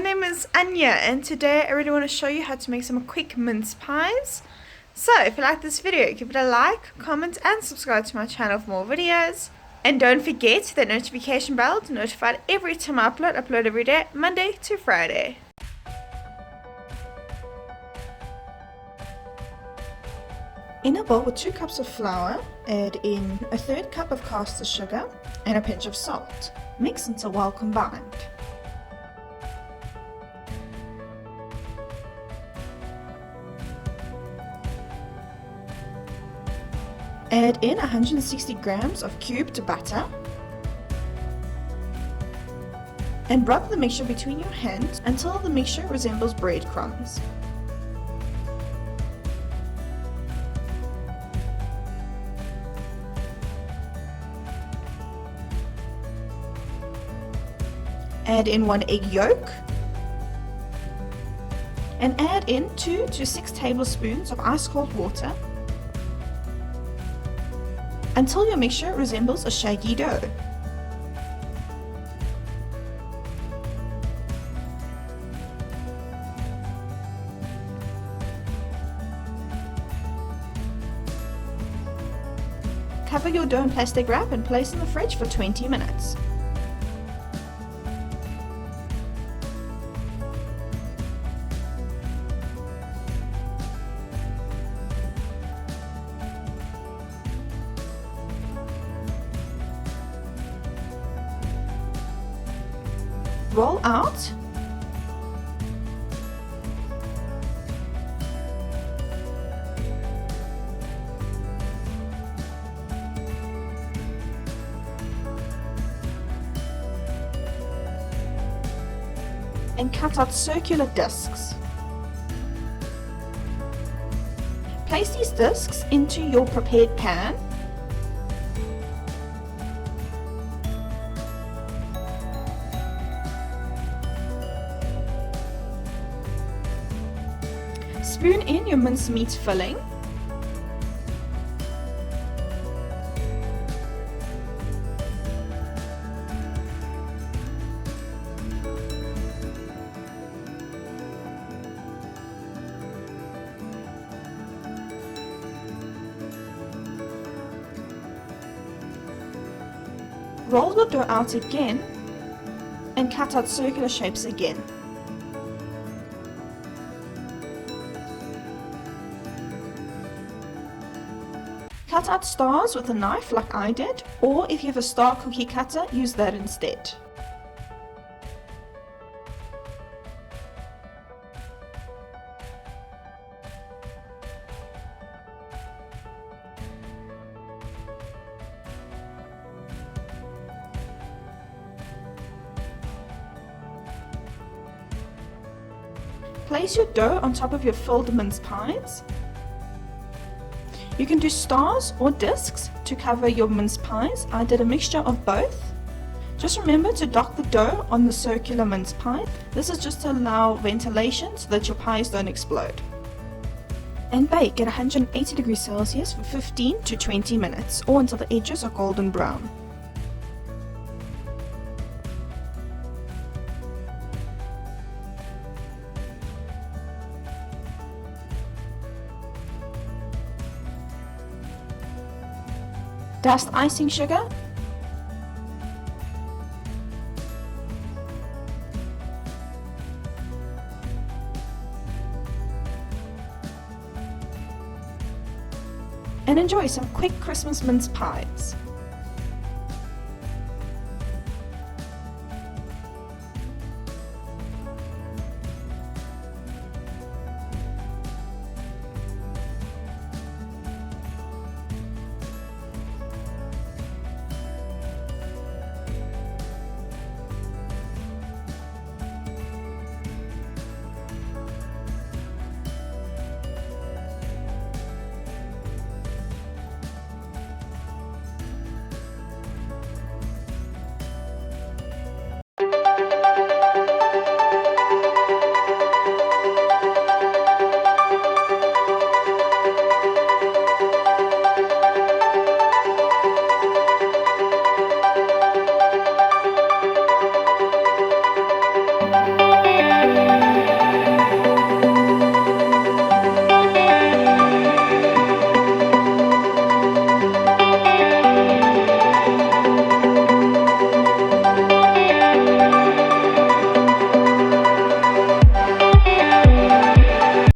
name is Anya, and today I really want to show you how to make some quick mince pies. So if you like this video, give it a like, comment and subscribe to my channel for more videos. And don't forget that notification bell to notify every time I upload every day, Monday to Friday. In a bowl with 2 cups of flour, add in a 1/3 cup of caster sugar and a pinch of salt. Mix until well combined. Add in 160 grams of cubed butter and rub the mixture between your hands until the mixture resembles breadcrumbs. Add in 1 egg yolk and add in 2 to 6 tablespoons of ice cold water until your mixture resembles a shaggy dough. Cover your dough in plastic wrap and place in the fridge for 20 minutes. Roll out and cut out circular discs. Place these discs into your prepared pan . Spoon in your mincemeat filling . Roll the dough out again and cut out circular shapes again. Cut out stars with a knife like I did, or if you have a star cookie cutter, use that instead. Place your dough on top of your filled mince pies. You can do stars or discs to cover your mince pies. I did a mixture of both. Just remember to dock the dough on the circular mince pie. This is just to allow ventilation so that your pies don't explode. And bake at 180 degrees Celsius for 15 to 20 minutes or until the edges are golden brown. Dust icing sugar and enjoy some quick Christmas mince pies.